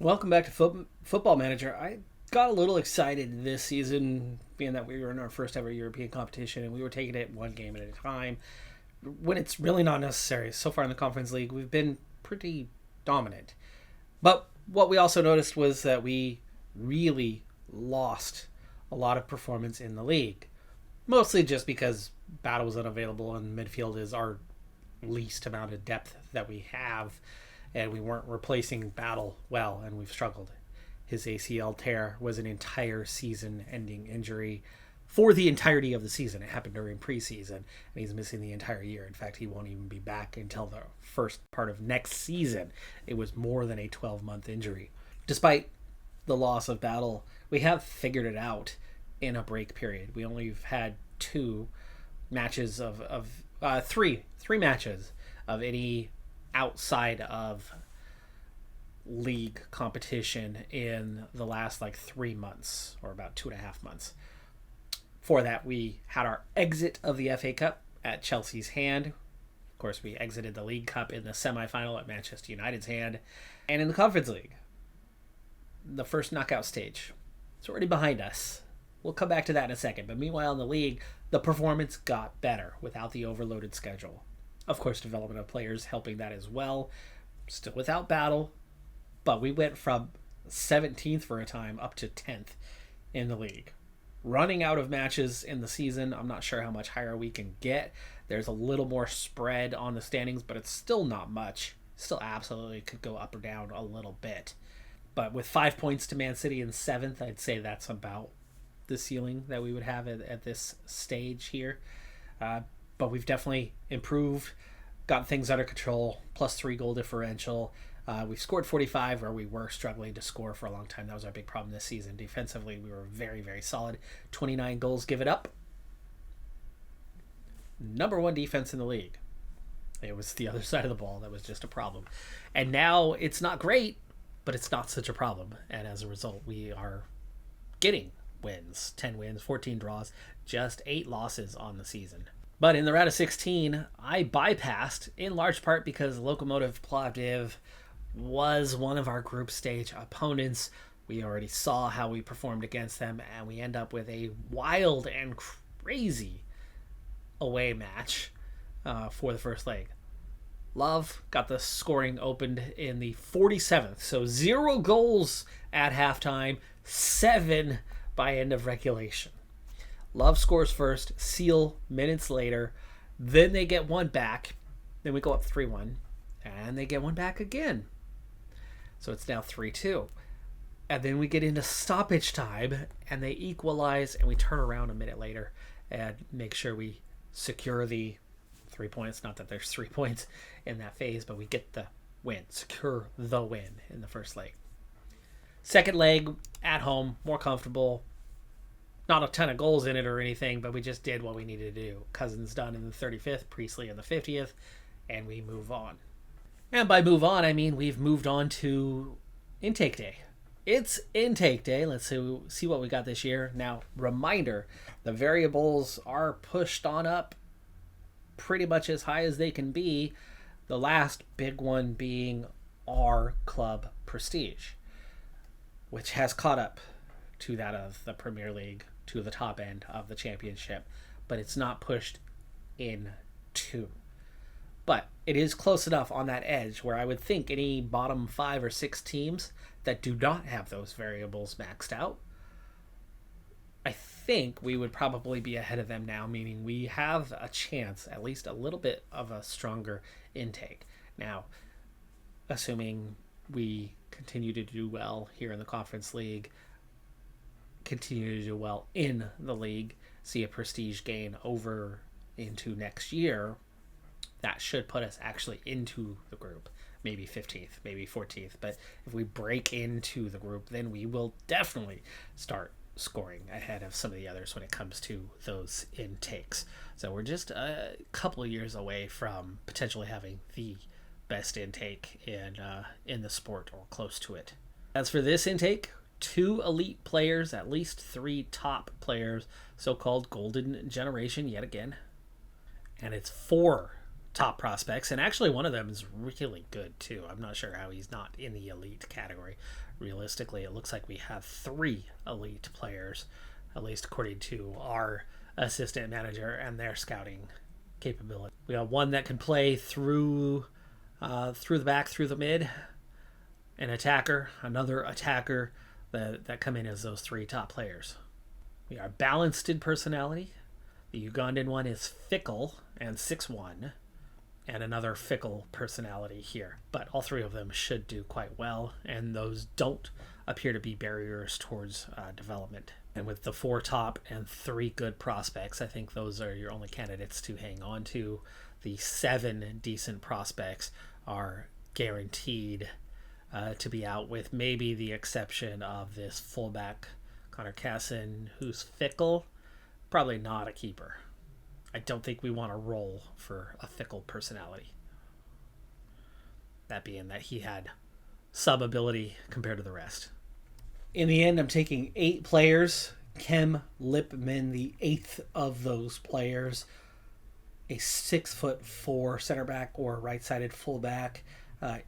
Welcome back to Football Manager. I got a little excited this season, being that we were in our first ever European competition and we were taking it one game at a time, when it's really not necessary. So far in the Conference League, we've been pretty dominant. But what we also noticed was that we really lost a lot of performance in the league. Mostly just because Battle was unavailable and midfield is our least amount of depth that we have, and we weren't replacing Battle well, and we've struggled. His ACL tear was an entire season-ending injury for the entirety of the season. It happened during preseason, and he's missing the entire year. In fact, he won't even be back until the first part of next season. It was more than a 12-month injury. Despite the loss of Battle, we have figured it out in a break period. We only had two matches three matches of any outside of league competition in the last 3 months, or about 2.5 months. For that, we had our exit of the FA Cup at Chelsea's hand. Of course, we exited the League Cup in the semi-final at Manchester United's hand. And in the Conference League, the first knockout stage, it's already behind us. We'll come back to that in a second. But meanwhile, in the league, the performance got better without the overloaded schedule. Of course, development of players helping that as well. Still without Battle, but we went from 17th for a time up to 10th in the league. Running out of matches in the season, I'm not sure how much higher we can get. There's a little more spread on the standings, but it's still not much. Still absolutely could go up or down a little bit. But with 5 points to Man City in 7th, I'd say that's about the ceiling that we would have at this stage here. But we've definitely improved, got things under control, +3 goal differential. We've scored 45 where we were struggling to score for a long time. That was our big problem this season. Defensively, we were very, very solid. 29 goals given up. Number 1 defense in the league. It was the other side of the ball that was just a problem. And now it's not great, but it's not such a problem. And as a result, we are getting wins. 10 wins, 14 draws, just 8 losses on the season. But in the round of 16, I bypassed, in large part because Lokomotiv Plovdiv was one of our group stage opponents. We already saw how we performed against them, and we end up with a wild and crazy away match for the first leg. Love got the scoring opened in the 47th, so 0 goals at halftime, 7 by end of regulation. Love scores first, Seal minutes later, then they get one back, then we go up 3-1, and they get one back again. So it's now 3-2. And then we get into stoppage time, and they equalize, and we turn around a minute later and make sure we secure the 3 points. Not that there's 3 points in that phase, but we get the win, secure the win in the first leg. Second leg, at home, more comfortable. Not a ton of goals in it or anything, but we just did what we needed to do. Cousins done in the 35th, Priestley in the 50th, and we move on. And by move on, I mean we've moved on to intake day. It's intake day. Let's see what we got this year. Now, reminder, the variables are pushed on up pretty much as high as they can be. The last big one being our club prestige, which has caught up to that of the Premier League, to the top end of the championship, but it's not pushed in 2. But it is close enough on that edge where I would think any bottom 5 or 6 teams that do not have those variables maxed out, I think we would probably be ahead of them now, meaning we have a chance, at least a little bit of a stronger intake. Now, assuming we continue to do well here in the Conference League, continue to do well in the league, see a prestige gain over into next year, that should put us actually into the group. Maybe 15th, maybe 14th. But if we break into the group, then we will definitely start scoring ahead of some of the others when it comes to those intakes. So we're just a couple of years away from potentially having the best intake in the sport, or close to it. As for this intake, 2 elite players, at least 3 top players, so-called golden generation yet again. And it's 4 top prospects, and actually one of them is really good too. I'm not sure how he's not in the elite category. Realistically, it looks like we have 3 elite players, at least according to our assistant manager and their scouting capability. We got one that can play through the back, through the mid, an attacker, another attacker that come in as those 3 top players. We are balanced in personality. The Ugandan one is fickle and 6'1", and another fickle personality here. But all 3 of them should do quite well, and those don't appear to be barriers towards development. And with the 4 top and 3 good prospects, I think those are your only candidates to hang on to. The 7 decent prospects are guaranteed to be out, with maybe the exception of this fullback, Connor Casson, who's fickle. Probably not a keeper. I don't think we want to roll for a fickle personality. That being that he had sub ability compared to the rest. In the end, I'm taking 8 players. Kem Lipman, the 8th of those players. A 6'4" center back or right-sided fullback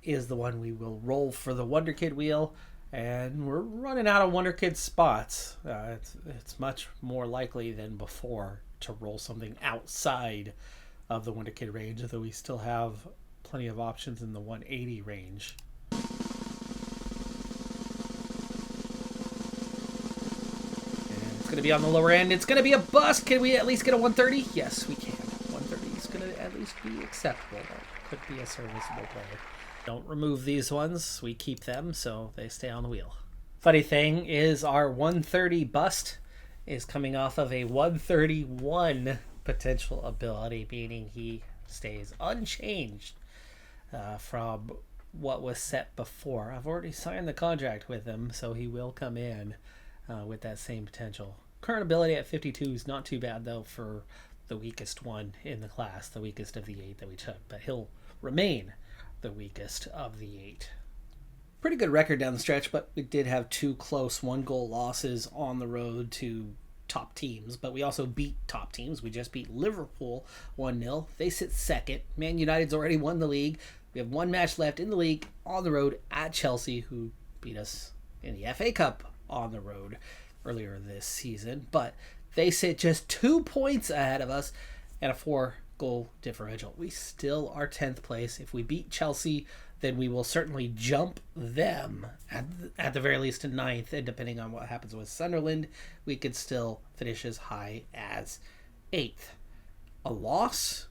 is the one we will roll for the wonderkid wheel. And we're running out of wonderkid spots. It's much more likely than before to roll something outside of the wonderkid range, although we still have plenty of options in the 180 range. And it's going to be on the lower end. It's going to be a bust. Can we at least get a 130? Yes, we can. 130 is going to at least be acceptable. That could be a serviceable player. Don't remove these ones. We keep them so they stay on the wheel. Funny thing is our 130 bust is coming off of a 131 potential ability, meaning he stays unchanged from what was set before. I've already signed the contract with him, so he will come in with that same potential. Current ability at 52 is not too bad, though, for the weakest one in the class, the weakest of the 8 that we took, but he'll remain the weakest of the 8. Pretty good record down the stretch, but we did have 2 close 1-goal losses on the road to top teams, but we also beat top teams. We just beat Liverpool 1-0. They sit second. Man United's already won the league. We have 1 match left in the league on the road at Chelsea, who beat us in the FA Cup on the road earlier this season, but they sit just 2 points ahead of us and a 4-goal differential. We still are 10th place. If we beat Chelsea, then we will certainly jump them at the very least to 9th, and depending on what happens with Sunderland, we could still finish as high as 8th. A loss,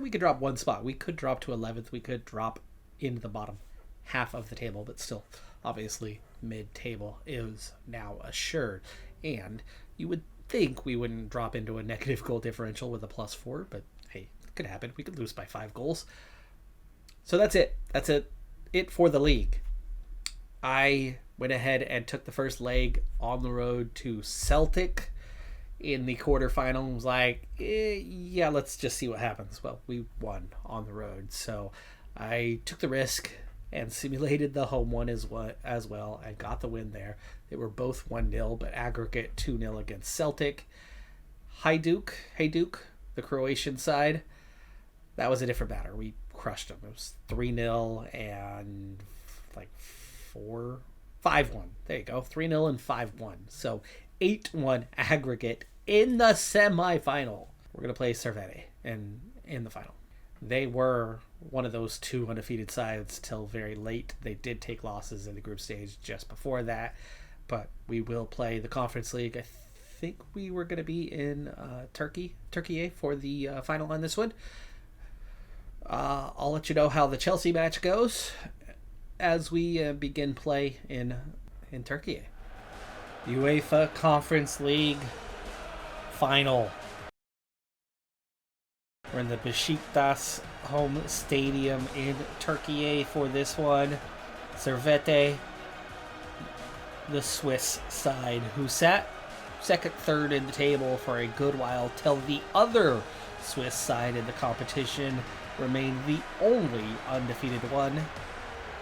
we could drop 1 spot. We could drop to 11th. We could drop into the bottom half of the table, but still, obviously, mid-table is now assured. And you would think we wouldn't drop into a negative goal differential with a +4, but hey, it could happen. We could lose by 5 goals. So that's it. That's it for the league. I went ahead and took the first leg on the road to Celtic in the quarterfinal. Was like, yeah, let's just see what happens. Well, we won on the road, so I took the risk and simulated the home one as well. I got the win there. They were both 1-0, but aggregate 2-0 against Celtic. Hajduk, the Croatian side, that was a different matter. We crushed them. It was 3-0 and 5-1. There you go. 3-0 and 5-1. So 8-1 aggregate in the semifinal. We're going to play Servette in the final. They were one of those 2 undefeated sides till very late. They did take losses in the group stage just before that, but we will play the Conference League. I think we were going to be in Turkey for the final on this one. I'll let you know how the Chelsea match goes as we begin play in Turkey. UEFA Conference League final. We're in the Besiktas home stadium in Turkey for this one. Servette, the Swiss side, who sat second, third in the table for a good while till the other Swiss side in the competition remained the only undefeated one.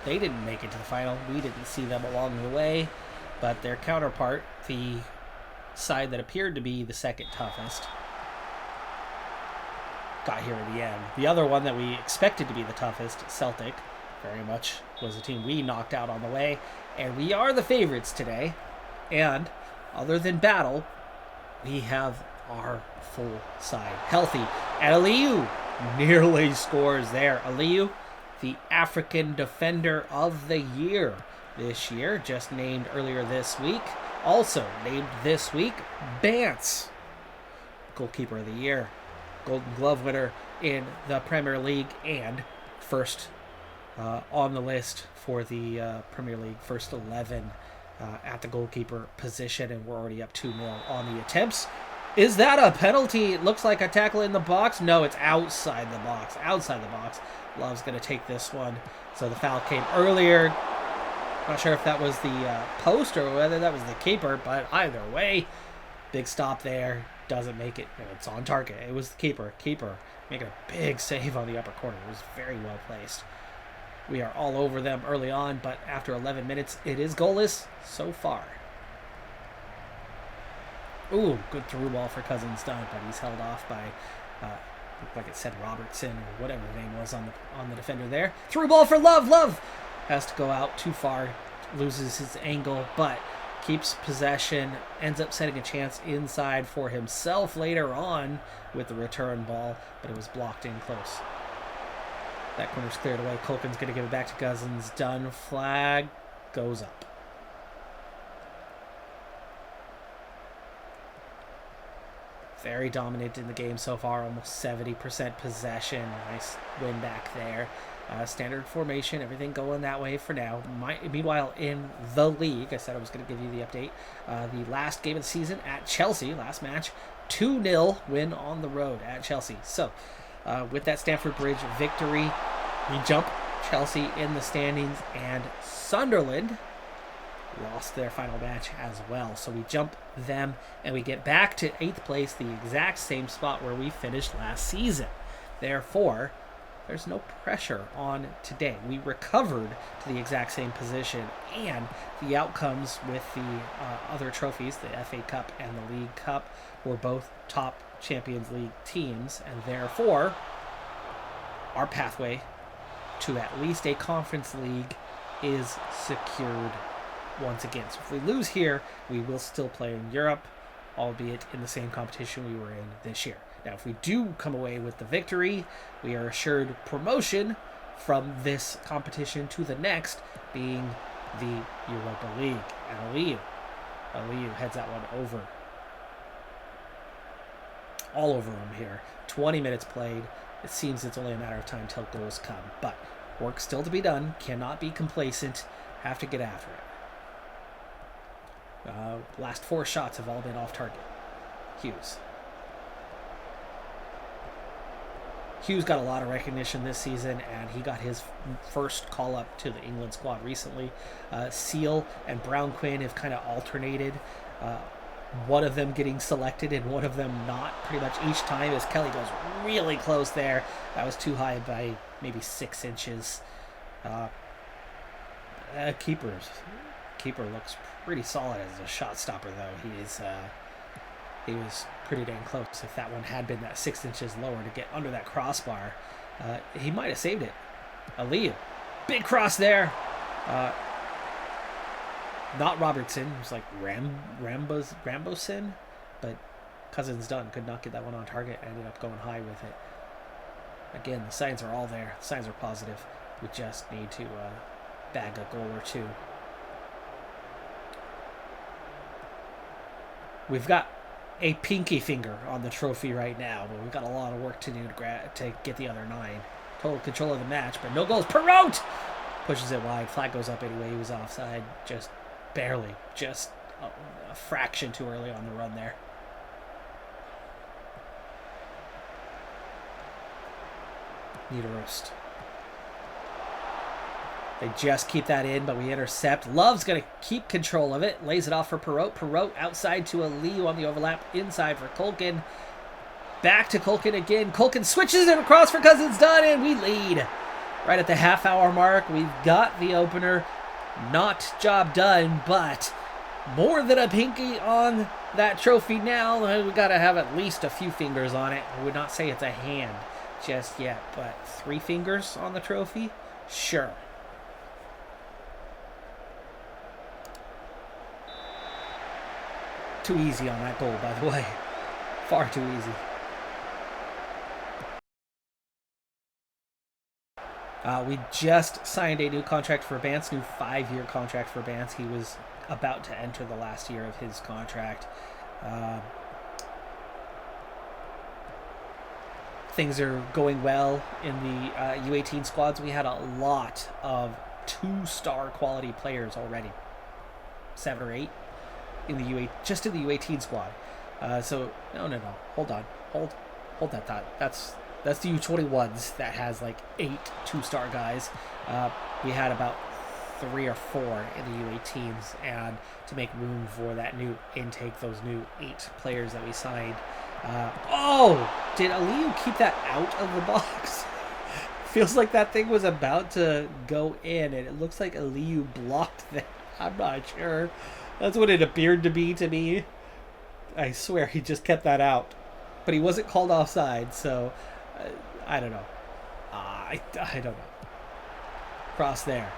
They didn't make it to the final. We didn't see them along the way, but their counterpart, the side that appeared to be the second toughest, got here in the end. The other one that we expected to be the toughest, Celtic, very much was a team we knocked out on the way. And we are the favorites today. And other than Battle, we have our full side healthy. And Aliyu nearly scores there. Aliyu, the African Defender of the Year this year, just named earlier this week. Also named this week, Bance, Goalkeeper of the Year, Golden Glove winner in the Premier League, and first on the list for the Premier League, first 11 at the goalkeeper position, and we're already up 2-0 on the attempts. Is that a penalty? It looks like a tackle in the box. No, it's outside the box. Outside the box. Love's going to take this one. So the foul came earlier. Not sure if that was the post or whether that was the keeper, but either way, big stop there. Doesn't make it. It's on target. It was the keeper. Keeper making a big save on the upper corner. It was very well placed. We are all over them early on, but after 11 minutes, it is goalless so far. Ooh, good through ball for Cousins Dunn, but he's held off by, looked like it said Robertson or whatever the name was on the defender there. Through ball for Love. Love has to go out too far, loses his angle, but keeps possession, ends up setting a chance inside for himself later on with the return ball, but it was blocked in close. That corner's cleared away. Culkin's going to give it back to Cousins Dunn. Flag goes up. Very dominant in the game so far, almost 70% possession. Nice win back there. Standard formation, everything going that way for now. Meanwhile, in the league, I said I was going to give you the update. The last game of the season at Chelsea, last match, 2-0 win on the road at Chelsea. So, with that Stamford Bridge victory, we jump Chelsea in the standings, and Sunderland lost their final match as well. So we jump them and we get back to 8th place, the exact same spot where we finished last season. Therefore, there's no pressure on today. We recovered to the exact same position, and the outcomes with the other trophies, the FA Cup and the League Cup, were both top Champions League teams, and therefore our pathway to at least a Conference League is secured once again. So if we lose here, we will still play in Europe, albeit in the same competition we were in this year. Now, if we do come away with the victory, we are assured promotion from this competition to the next, being the Europa League. And Aliyu heads that one over. All over him here. 20 minutes played. It seems it's only a matter of time till goals come. But work still to be done. Cannot be complacent. Have to get after it. Last 4 shots have all been off target. Hughes got a lot of recognition this season, and he got his first call-up to the England squad recently. Seal and Brown Quinn have kind of alternated, one of them getting selected and one of them not pretty much each time, as Kelly goes really close there. That was too high by maybe 6 inches. Keeper looks pretty solid as a shot stopper, though. He was pretty dang close. If that one had been that 6 inches lower to get under that crossbar, he might have saved it. Aliyu, big cross there. Not Robertson. It was like Rambosin, but Cousins Dunn could not get that one on target. Ended up going high with it. Again, the signs are all there. The signs are positive. We just need to bag a goal or two. We've got a pinky finger on the trophy right now, but we've got a lot of work to do to get the other 9. Total control of the match, but no goals. Perrault pushes it wide. Flag goes up anyway. He was offside, just barely, just a fraction too early on the run there. Need a roast. They just keep that in, but we intercept. Love's going to keep control of it. Lays it off for Perrault. Perrault outside to Aliyu on the overlap. Inside for Culkin. Back to Culkin again. Culkin switches it across for Cousins Dunn, and we lead. Right at the half-hour mark, we've got the opener. Not job done, but more than a pinky on that trophy now. We've got to have at least a few fingers on it. I would not say it's a hand. just yet, but 3 fingers on the trophy? Sure. Too easy on that goal, by the way. Far too easy. We just signed a new contract for Bance, new 5-year contract for Bance. He was about to enter the last year of his contract. Things are going well in the U18 squads. We had a lot of 2-star quality players already. 7 or 8 in the U8, just in the U18 squad. So no. Hold on. Hold that thought. That's the U21s that has like 8 2-star guys. We had about 3 or 4 in the U18s, and to make room for that new intake, those new 8 players that we signed. Did Aliyu keep that out of the box? Feels like that thing was about to go in, and it looks like Aliyu blocked that. I'm not sure. That's what it appeared to be to me. I swear he just kept that out. But he wasn't called offside, so I don't know. I don't know. Cross there.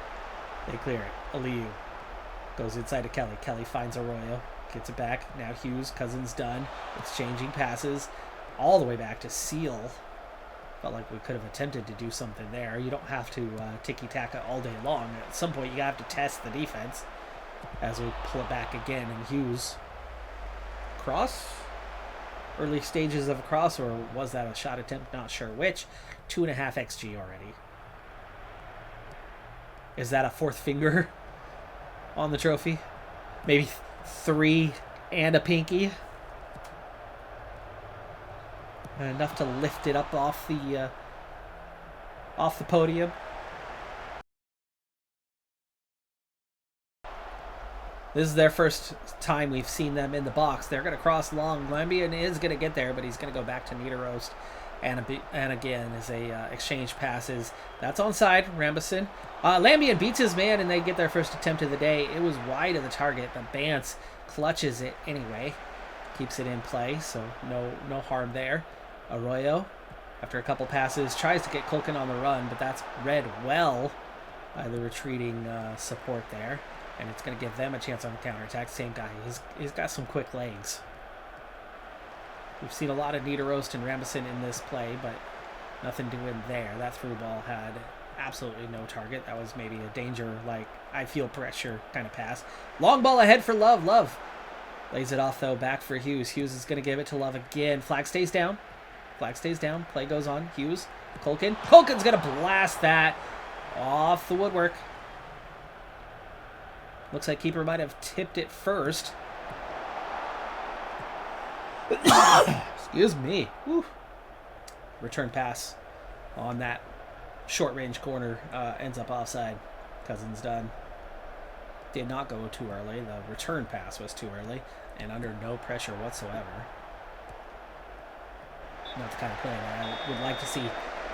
They clear it. Aliyu goes inside to Kelly. Kelly finds Arroyo. Gets it back. Now Hughes. Cousins done. Exchanging passes all the way back to Seal. Felt like we could have attempted to do something there. You don't have to ticky-taka all day long. At some point, you have to test the defense. As we pull it back again. And Hughes. Cross? Early stages of a cross, or was that a shot attempt? Not sure which. 2.5 XG already. Is that a 4th finger on the trophy? Maybe 3 and a pinky. Enough to lift it up off the podium. This is their first time we've seen them in the box. They're going to cross long. Lambian is going to get there, but he's going to go back to Niederost. And again, as they exchange passes. That's onside, Rambeson. Lambian beats his man, and they get their first attempt of the day. It was wide of the target, but Bance clutches it anyway. Keeps it in play, so no harm there. Arroyo, after a couple passes, tries to get Kulkin on the run, but that's read well by the retreating support there. And it's going to give them a chance on the counterattack. Same guy. He's got some quick legs. We've seen a lot of Niederost and Rambeson in this play, but nothing doing there. That through ball had absolutely no target. That was maybe a danger, like, I feel pressure kind of pass. Long ball ahead for Love. Love lays it off, though, back for Hughes. Hughes is going to give it to Love again. Flag stays down. Flag stays down. Play goes on. Hughes. Kulkin. Kulkin's going to blast that off the woodwork. Looks like keeper might have tipped it first. Excuse me. Woo. Return pass on that short-range corner ends up offside. Cousins done. Did not go too early. The return pass was too early and under no pressure whatsoever. Not the kind of play that I would like to see.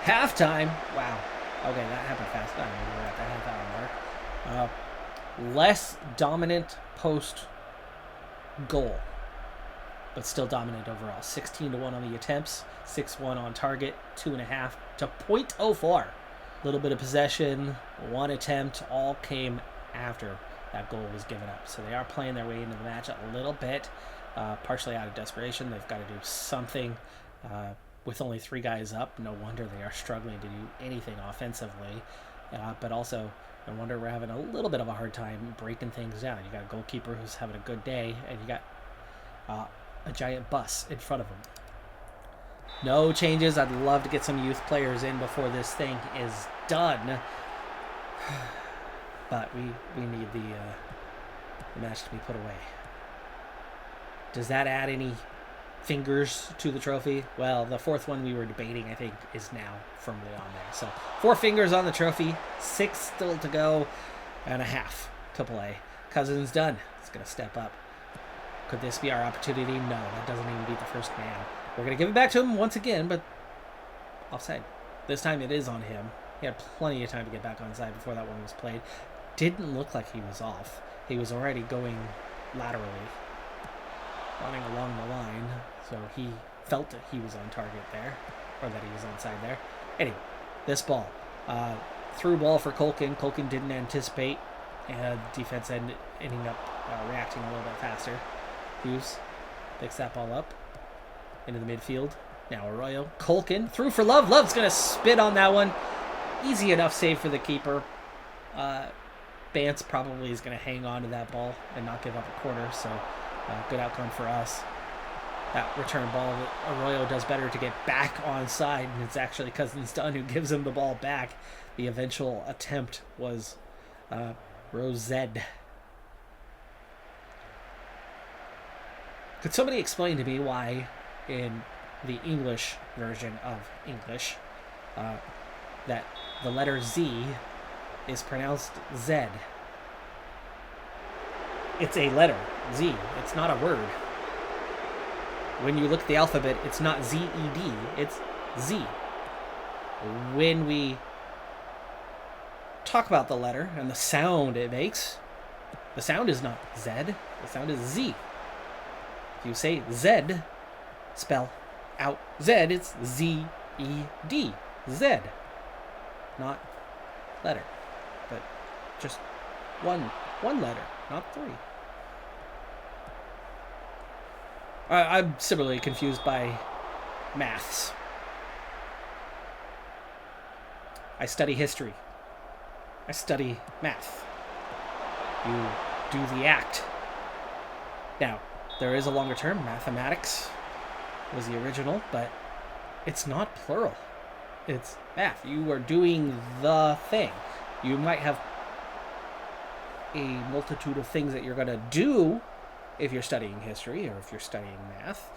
Halftime. Wow. Okay, that happened fast. I mean, we were at the half-hour mark. Less dominant post goal, but still dominant overall. 16-1 on the attempts, 6-1 on target, 2.5 to 0.04. A little bit of possession, 1 attempt, all came after that goal was given up. So they are playing their way into the match a little bit, partially out of desperation. They've got to do something with only 3 guys up. No wonder they are struggling to do anything offensively, but also no wonder we're having a little bit of a hard time breaking things down. You got a goalkeeper who's having a good day, and you got a giant bus in front of him. No changes. I'd love to get some youth players in before this thing is done. But we need the match to be put away. Does that add any fingers to the trophy? Well, the 4th one we were debating, I think, is now firmly on there. So 4 fingers on the trophy, 6 still to go, and a half to play. Cousins done. It's going to step up. Could this be our opportunity? No, that doesn't even beat the first man. We're going to give it back to him once again, but offside. This time it is on him. He had plenty of time to get back on side before that one was played. Didn't look like he was off. He was already going laterally, running along the line, so he felt that he was on target there. or that he was onside there. Anyway, this ball. Through ball for Culkin. Culkin didn't anticipate. And defense ending up reacting a little bit faster. Hughes picks that ball up into the midfield. Now Arroyo. Culkin through for Love. Love's going to spit on that one. Easy enough save for the keeper. Bance probably is going to hang on to that ball and not give up a corner. So good outcome for us. That return ball, Arroyo does better to get back onside, and it's actually Cousins Dunn who gives him the ball back. The eventual attempt was Rosed. Could somebody explain to me why in the English version of English that the letter Z is pronounced Z? It's a letter, Z. It's not a word. When you look at the alphabet, it's not Z-E-D, it's Z. When we talk about the letter and the sound it makes, the sound is not Z, the sound is Z. If you say Z, spell out Z, it's Z-E-D, Z. Not letter, but just one letter, not three. I'm similarly confused by maths. I study history. I study math. You do the act. Now, there is a longer term. Mathematics was the original, but it's not plural. It's math. You are doing the thing. You might have a multitude of things that you're going to do if you're studying history or if you're studying math,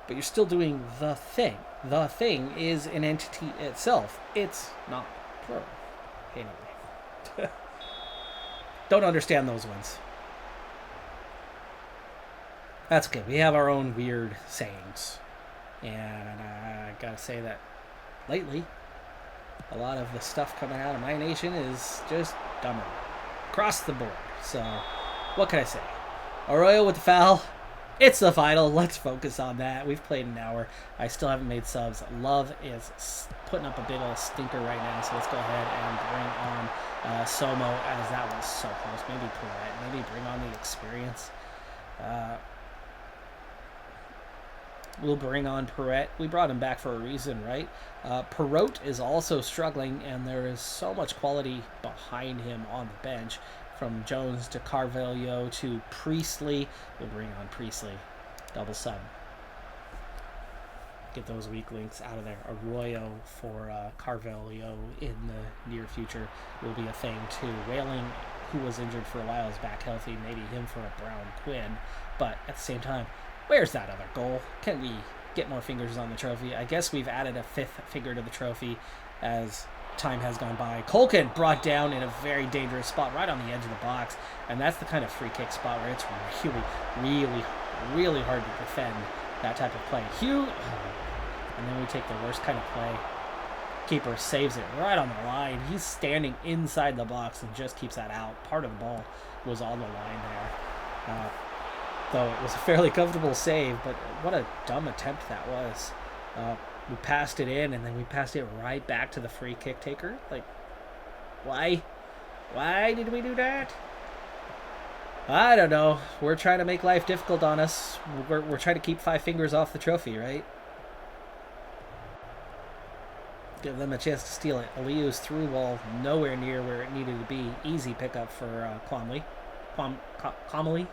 but you're still doing the thing. The thing is an entity itself. It's not plural. Anyway. Don't understand those ones. That's okay. We have our own weird sayings. And I gotta say that lately, a lot of the stuff coming out of my nation is just dumber. Across the board. So, what can I say? Arroyo with the foul. It's the final. Let's focus on that. We've played an hour. I still haven't made subs. Love is putting up a big old stinker right now. So let's go ahead and bring on Somo, as that was so close. Maybe Perrette. Maybe bring on the experience. We'll bring on Perrette. We brought him back for a reason, right? Perrette is also struggling, and there is so much quality behind him on the bench. From Jones to Carvalho to Priestley. We'll bring on Priestley. Double sub. Get those weak links out of there. Arroyo for Carvalho in the near future will be a thing too. Whaling, who was injured for a while, is back healthy. Maybe him for a Brown Quinn. But at the same time, where's that other goal? Can we get more fingers on the trophy? I guess we've added a fifth finger to the trophy as time has gone by. Culkin brought down in a very dangerous spot right on the edge of the box, and that's the kind of free kick spot where it's really hard to defend that type of play. And then we take the worst kind of play. Keeper saves it right on the line. He's standing inside the box and just keeps that out. Part of the ball was on the line there. Though it was a fairly comfortable save, but what a dumb attempt that was. We passed it in, and then we passed it right back to the free kick taker. Like, why? Why did we do that? I don't know. We're trying to make life difficult on us. We're trying to keep 5 fingers off the trophy, right? Give them a chance to steal it. Aliu's through ball nowhere near where it needed to be. Easy pickup for Quamley. Quamley?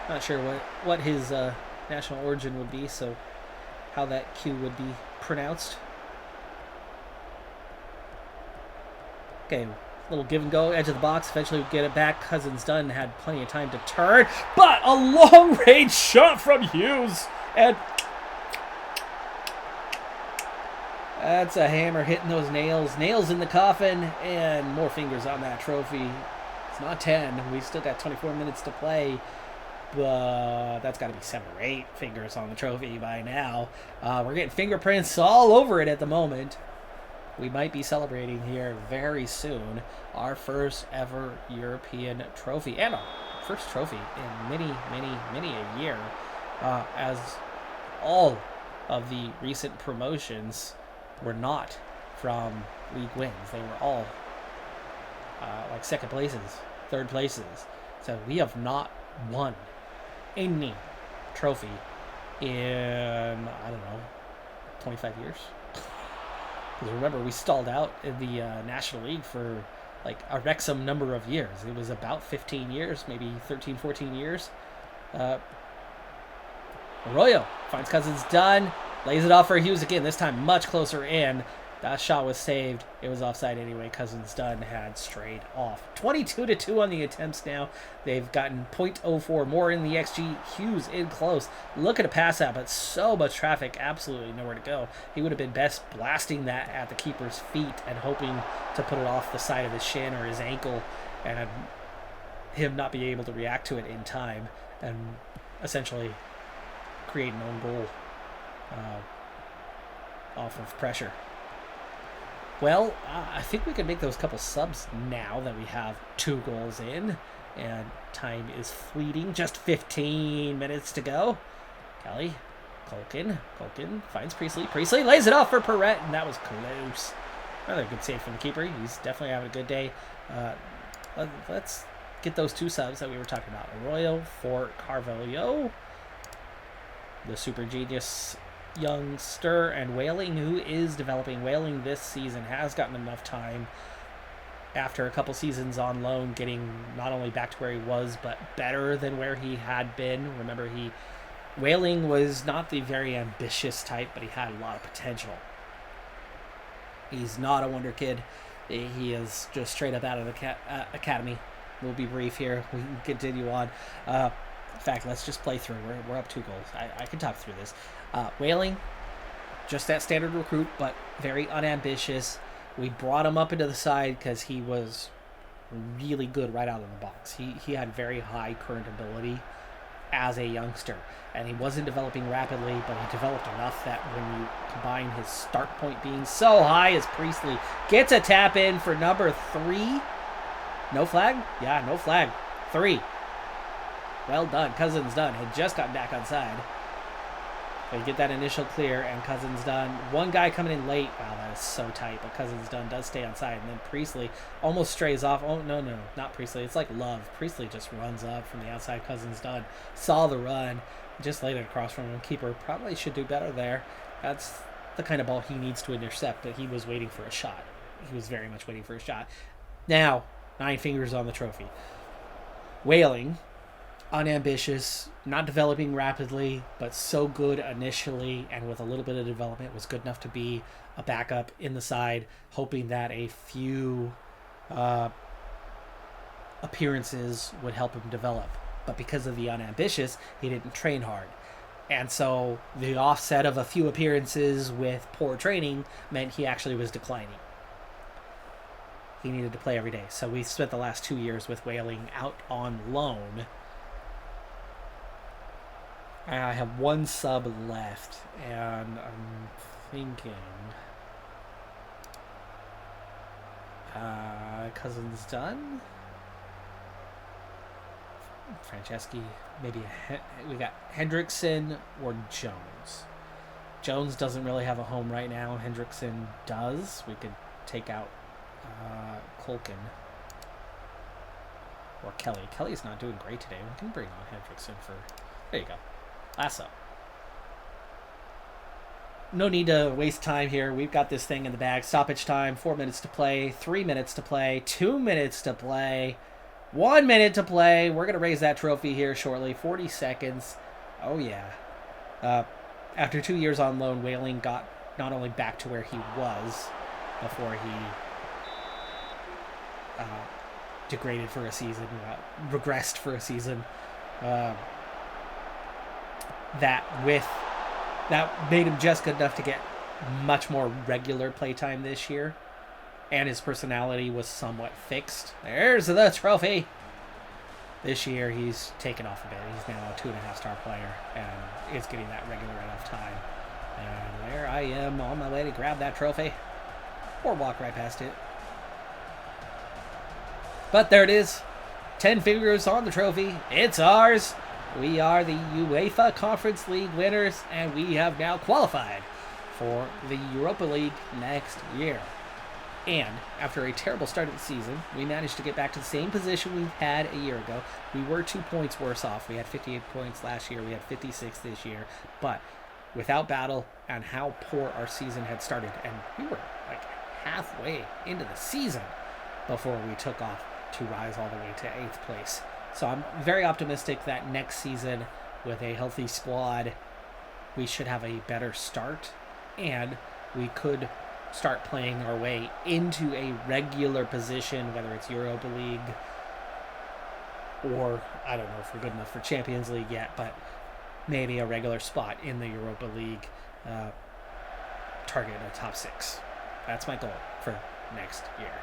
Not sure what his national origin would be, so how that Q would be pronounced. Okay, little give and go, edge of the box. Eventually we get it back. Cousins Dunn had plenty of time to turn, but a long range shot from Hughes, and that's a hammer hitting those nails in the coffin, and more fingers on that trophy. It's not 10. We've still got 24 minutes to play. But that's got to be 7 or 8 fingers on the trophy by now. We're getting fingerprints all over it at the moment. We might be celebrating here very soon our first ever European trophy, and our first trophy in many a year, as all of the recent promotions were not from league wins. They were all like second places, third places. So we have not won any trophy in, I don't know, 25 years. Because remember, we stalled out in the National League for like a Wrexham number of years. It was about 15 years, maybe 13, 14 years. Arroyo finds Cousins done, lays it off for Hughes again, this time much closer in. That shot was saved. It was offside anyway. Cousins Dunn had strayed off. 22-2 on the attempts now. They've gotten .04 more in the XG. Hughes in close. Look at a pass out, but so much traffic. Absolutely nowhere to go. He would have been best blasting that at the keeper's feet and hoping to put it off the side of his shin or his ankle and him not be able to react to it in time and essentially create an own goal off of pressure. Well, I think we can make those couple subs now that we have 2 goals in, and time is fleeting. Just 15 minutes to go. Kelly, Colkin finds Priestley. Priestley lays it off for Perrette, and that was close. Another good save from the keeper. He's definitely having a good day. Let's get those 2 subs that we were talking about. Arroyo for Carvalho, the super genius youngster, and Whaling, who is developing. Whaling this season has gotten enough time after a couple seasons on loan, getting not only back to where he was, but better than where he had been. Remember, Whaling was not the very ambitious type, but he had a lot of potential. He's not a wonder kid. He is just straight up out of the academy. We'll be brief here. We can continue on. In fact, let's just play through. We're up 2 goals. I can talk through this. Whaling, just that standard recruit, but very unambitious. We brought him up into the side because he was really good right out of the box. He had very high current ability as a youngster, and he wasn't developing rapidly, but he developed enough that when you combine his start point being so high as Priestley gets a tap in for number 3. No flag? Yeah, no flag. 3. Well done. Cousins Dunn had just gotten back on side. They get that initial clear, and Cousins Dunn, one guy coming in late. Wow, that is so tight, but Cousins Dunn does stay on side, and then Priestley almost strays off. Oh, no, not Priestley. It's like Love. Priestley just runs up from the outside. Cousins Dunn saw the run, just laid it across from him. Keeper probably should do better there. That's the kind of ball he needs to intercept, but he was waiting for a shot. He was very much waiting for a shot. Now, 9 fingers on the trophy. Whaling, unambitious, not developing rapidly, but so good initially, and with a little bit of development was good enough to be a backup in the side, hoping that a few appearances would help him develop. But because of the unambitious, he didn't train hard. And so the offset of a few appearances with poor training meant he actually was declining. He needed to play every day. So we spent the last 2 years with Whaling out on loan. I have 1 sub left, and I'm thinking Cousins Dunn, Franceschi, maybe we got Hendrickson or Jones. Jones doesn't really have a home right now. Hendrickson does. We could take out Colkin or Kelly. Kelly's not doing great today. We can bring on Hendrickson for... There you go. Lasso. No need to waste time here. We've got this thing in the bag. Stoppage time, 4 minutes to play, 3 minutes to play, 2 minutes to play, 1 minute to play. We're going to raise that trophy here shortly. 40 seconds. Oh, yeah. After 2 years on loan, Whaling got not only back to where he was before he degraded for a season, regressed for a season, that made him just good enough to get much more regular playtime this year, and his personality was somewhat fixed. There's the trophy. This year he's taken off a bit. He's now a 2.5-star player and is getting that regular enough time. And there I am on my way to grab that trophy or walk right past it. But there it is. 10 fingers on the trophy. It's ours. we are the UEFA Conference League winners, and we have now qualified for the Europa League next year. And after a terrible start of the season, we managed to get back to the same position we had a year ago. We were 2 points worse off. We had 58 points last year. We had 56 this year. But without battle and how poor our season had started, and we were like halfway into the season before we took off to rise all the way to 8th place. So I'm very optimistic that next season, with a healthy squad, we should have a better start, and we could start playing our way into a regular position, whether it's Europa League or, I don't know if we're good enough for Champions League yet, but maybe a regular spot in the Europa League, target a top 6. That's my goal for next year.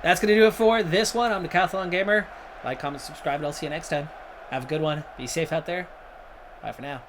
That's going to do it for this one. I'm Decathlon Gamer. Like, comment, subscribe, and I'll see you next time. Have a good one. Be safe out there. Bye for now.